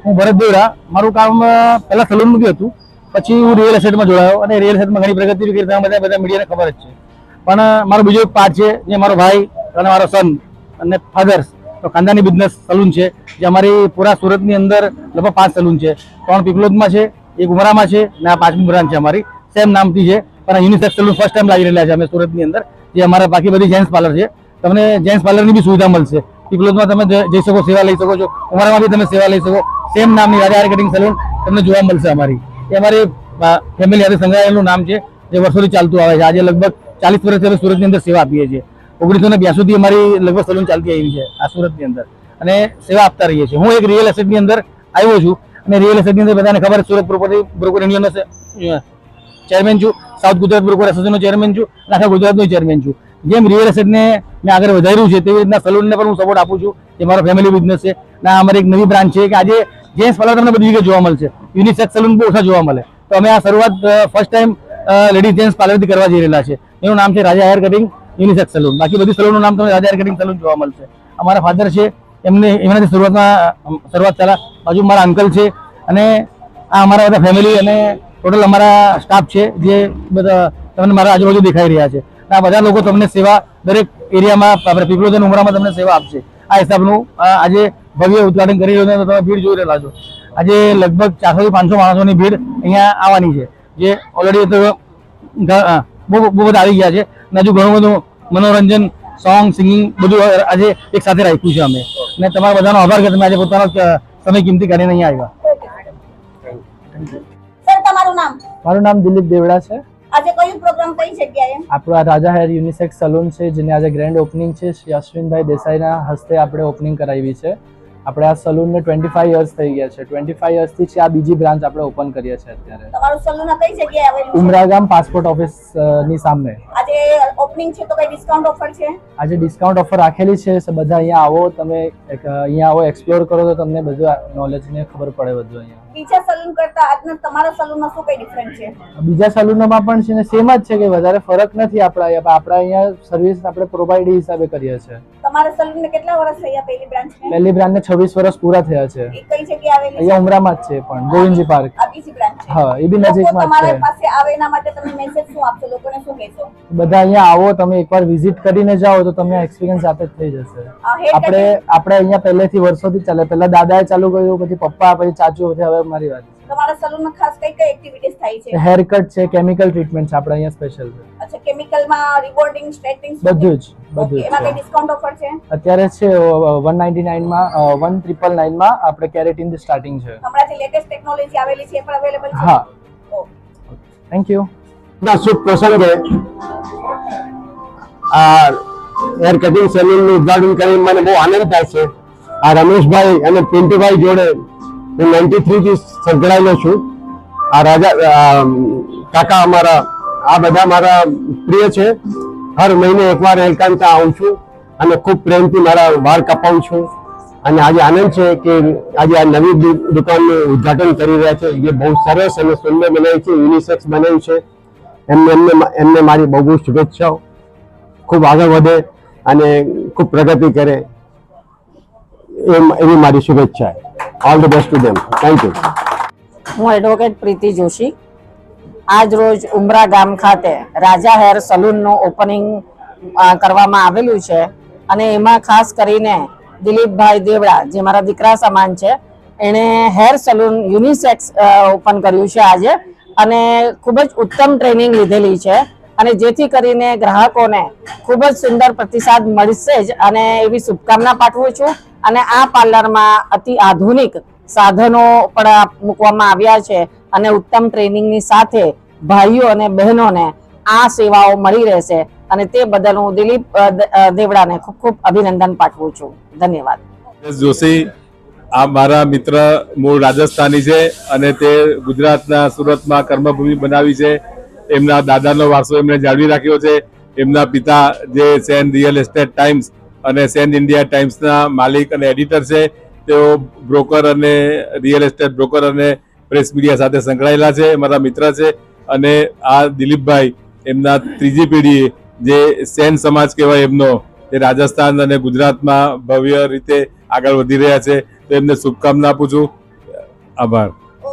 હું ભરત દેવડા. મારું કામ પહેલા સલૂનનું બી હતું, પછી હું રિયલ એસ્ટેટમાં જોડાયો અને રિયલ એસ્ટેટમાં ઘણી પ્રગતિ કરી બધા મીડિયાને ખબર જ છે. પણ મારો બીજો એક પાર્ટ છે જે મારો ભાઈ અને મારો સન અને ફાધર્સ તો ખાનદાની બિઝનેસ સલૂન છે, જે અમારી પૂરા સુરતની અંદર લગભગ 5 સલૂન છે. 3 પીપલોદમાં છે, એક ઉમરામાં છે અને આ 5મી બ્રાન્ચ છે અમારી, સેમ નામથી છે. પણ યુનિસેક્સ સલૂન ફર્સ્ટ ટાઈમ લાગી રહેલા છે અમે સુરતની અંદર, જે અમારા બાકી બધી જેન્ટ્સ પાર્લર છે. તમને જેન્ટ્સ પાર્લરની બી સુવિધા મળશે. પીપલોદમાં તમે જઈ શકો, સેવા લઈ શકો છો. ઉમરામાં બી તમે સેવા લઈ શકો. સેમ નામની રાજા હેર કટિંગ સલૂન તમને જોવા મળશે અમારી. એ અમારી ફેમિલી સાથે સંકળાયેલું નામ છે, જે વર્ષોથી ચાલતું આવે છે. આજે લગભગ 40 વર્ષથી અમે સુરતની અંદર સેવા આપીએ છીએ. 1982 થી અમારી લગભગ સલૂન ચાલતી આવી છે આ સુરતની અંદર, અને સેવા આપતા રહીએ છીએ. હું એક રિયલ એસ્ટેટની અંદર આવ્યો છું, અને રિયલ એસ્ટેટની અંદર બધાને ખબર સુરત પ્રોપર્ટી બ્રોકર યુનિયનનો ચેરમેન છું, સાઉથ ગુજરાત બ્રોકર એસોસિએશનનો ચેરમેન છું, અને આખા ગુજરાતનો ચેરમેન છું. જેમ રિયલ એસ્ટેટને મેં આગળ વધાર્યું છે તેવી રીતના સલૂનને પણ હું સપોર્ટ આપું છું, જે મારો ફેમિલી બિઝનેસ છે. અને અમારી એક નવી બ્રાન્ચ છે કે આજે જેન્ટ્સ પાર્લર તમને બધી જગ્યાએ જોવા મળશે, યુનિસેક્સ સલૂન બહુ ઓછા જોવા મળે. તો અમે આ શરૂઆત ફર્સ્ટ ટાઈમ લેડીઝ જેન્ટ્સ પાર્લરથી કરવા જઈ રહેલા છે. એનું નામ છે રાજા હેર કટિંગ યુનિસેક્સ સલૂન. બાકી બધી સલૂનનું નામ તમને રાજા હેર કટિંગ સલૂન જોવા મળશે. અમારા ફાધર છે, એમનાથી શરૂઆત ચાલા. બાજુ મારા અંકલ છે, અને આ અમારા બધા ફેમિલી અને ટોટલ અમારા સ્ટાફ છે, જે બધા તમને મારા આજુબાજુ દેખાઈ રહ્યા છે. આ બધા લોકો તમને સેવા દરેક એરિયામાં આપણે પીપલોદ અને ઉમરામાં તમને સેવા આપશે. આ હિસાબનું આજે ભવ્ય ઉદઘાટન કરી રહ્યું છે. તમે ભીડ જોઈ રહેલા છો. આજે લગભગ 400 થી 500 માણસોની ભીડ અહીંયા આવવાની છે, જે ઓલરેડી તો બહુ બધા આવી ગયા છે. અને હજુ ઘણું બધું મનોરંજન, સોંગ, સિંગિંગ બધું આજે એક સાથે રાખ્યું છે અમે. અને તમારા બધાનો આભાર કે તમે આજે પોતાનો સમય કિંમતી કાઢીને અહીંયા આવ્યા. સર, તમારું નામ? મારું નામ દિલીપ દેવડા છે. આજે કયું પ્રોગ્રામ કઈ જગ્યાએ? આપણું આ રાજા હેર યુનિસેક્સ સલૂન છે, જેની આજે ગ્રેન્ડ ઓપનિંગ છે. શ્રી અશ્વિનભાઈ દેસાઈના હસ્તે આપણે ઓપનિંગ કરાવી છે. આપણે આ સલૂનને 25 યર્સ થઈ ગયા છે. 25 યર્સથી છે આ બીજી બ્રાન્ચ આપણે ઓપન કરીએ છીએ અત્યારે. તમારું સલૂન કઈ જગ્યાએ આવેલું છે? ઉમરાગામ પાસપોર્ટ ઓફિસ ની સામે. આજે ઓપનિંગ છે તો કઈ ડિસ્કાઉન્ટ ઓફર છે? આજે ડિસ્કાઉન્ટ ઓફર રાખેલી છે. બધા અહીંયા આવો, તમે અહીંયા આવો, એક્સપ્લોર કરો તો તમને બધું નોલેજ ને ખબર પડે બધું. અહીંયા બીજા સલૂન કરતા આજના તમારા સલૂનમાં શું કઈ ડિફરન્સ છે? બીજા સલૂનોમાં પણ છે ને સેમ જ છે, કે વધારે ફરક નથી. આપણા અહીંયા સર્વિસ આપણે પ્રોવાઈડ હિસાબે કરીએ છીએ. તમારા સલૂનને કેટલા વર્ષ થયા પહેલી બ્રાન્ચને? પહેલી બ્રાન્ચને 26 વર્ષ પૂરા થયા છે. એ કઈ જગ્યાએ આવેલી છે? અહીંયા ઉમરામાં જ છે, પણ ગોવિંદજી પાર્ક. આ બીજી બ્રાન્ચ છે? હા, એ બી નજીકમાં જ છે. તમારા પાસે આવે એના માટે તમે મેસેજ શું આપશો? લોકોને શું કહેશો? બધા અહીંયા આવો, તમે એકવાર વિઝિટ કરીને જાઓ તો તમને એક્સપિરિયન્સ સાથે જ થઈ જશે. આપણે અહીંયા પહેલેથી વર્ષોથી ચાલે. પહેલા દાદાએ ચાલુ કર્યું, પછી પપ્પા, પછી ચાચુ, પછી હવે મારી વાત. તમારા સલૂનમાં ખાસ કઈ કઈ એક્ટિવિટીઝ થાય છે? હેર કટ છે, કેમિકલ ટ્રીટમેન્ટ છે આપણે અહીંયા સ્પેશિયલ. અચ્છા, કેમિકલમાં રિબોર્ડિંગ, સ્ટ્રેટિંગ બધું જ એમાં કઈ ડિસ્કાઉન્ટ ઓફર છે? અત્યારે છે 199 માં 1999 માં આપણે કેરેટિન થી સ્ટાર્ટિંગ છે. હમણાં જે લેટેસ્ટ ટેકનોલોજી આવેલી છે એ પણ અવેલેબલ છે? હા. Thank you. શુભ પ્રસંગે આ હેર કટિંગ સલૂન નું ઉદઘાટન કરીને મને બહુ આનંદ થાય છે. આ રમેશભાઈ અને પિન્ટુભાઈ જોડે હું 93 થી સંકળાયેલો છું. આ રાજા કાકા અમારા, આ બધા મારા પ્રિય છે. હર મહિને એકવાર એકાંતા આવું છું અને ખૂબ પ્રેમથી મારા વાળ કપાવું છું. અને આજે આનંદ છે કે આજે આ નવી દુકાનનું ઉદઘાટન કરી રહ્યા છે, જે બહુ સરસ અને સુંદર બનાવી છે, યુનિસેક્સ બનાવ્યું છે. એમને મારી બહુ બહુ શુભેચ્છાઓ. ખૂબ આગળ વધે અને ખૂબ પ્રગતિ કરે એવી મારી શુભેચ્છા. All the best to them. Thank you. હું એડવોકેટ પ્રીતિ જોશી. આજ રોજ ઉમરા ગામ ખાતે રાજા હેર સલૂનનું ઓપનિંગ કરવામાં આવેલું છે, અને એમાં ખાસ કરીને દિલીપભાઈ દેવડા, જે મારા દીકરા સમાન છે, એણે હેર સલૂન યુનિસેક્સ ઓપન કર્યું છે આજે, અને ખૂબ જ ઉત્તમ ટ્રેનિંગ લીધેલી છે, અને જેથી કરીને ગ્રાહકોને ખૂબ જ સુંદર પ્રતિસાદ મળશે જ, અને એવી શુભકામના પાઠવું છું. અને આ પાર્લરમાં અતિ આધુનિક સાધનો પણ મૂકવામાં આવ્યા છે, અને ઉત્તમ ટ્રેનિંગની સાથે ભાઈઓ અને બહેનોને આ સેવાઓ મળી રહેશે, અને તે બદલ હું દિલીપ દેવડાને ખૂબ ખૂબ અભિનંદન પાઠવું છું. ધન્યવાદ. જોશી આ મારા મિત્ર મૂળ રાજસ્થાની છે, અને તે ગુજરાતના સુરતમાં કર્મભૂમિ બનાવી છે. એમના દાદાનો વારસો એમણે જાળવી રાખ્યો છે. એમના પિતા જે સેન રિયલ એસ્ટેટ ટાઈમ્સ અને સેન ઇન્ડિયા ટાઈમ્સના માલિક અને એડિટર છે, તેઓ બ્રોકર અને રિયલ એસ્ટેટ બ્રોકર અને પ્રેસ મીડિયા સાથે સંકળાયેલા છે, મારા મિત્ર છે. અને આ દિલીપભાઈ એમના ત્રીજી પેઢી, જે સેન સમાજ કહેવાય એમનો, તે રાજસ્થાન અને ગુજરાતમાં ભવ્ય રીતે આગળ વધી રહ્યા છે. તો એમને શુભકામના આપું છું. આભાર.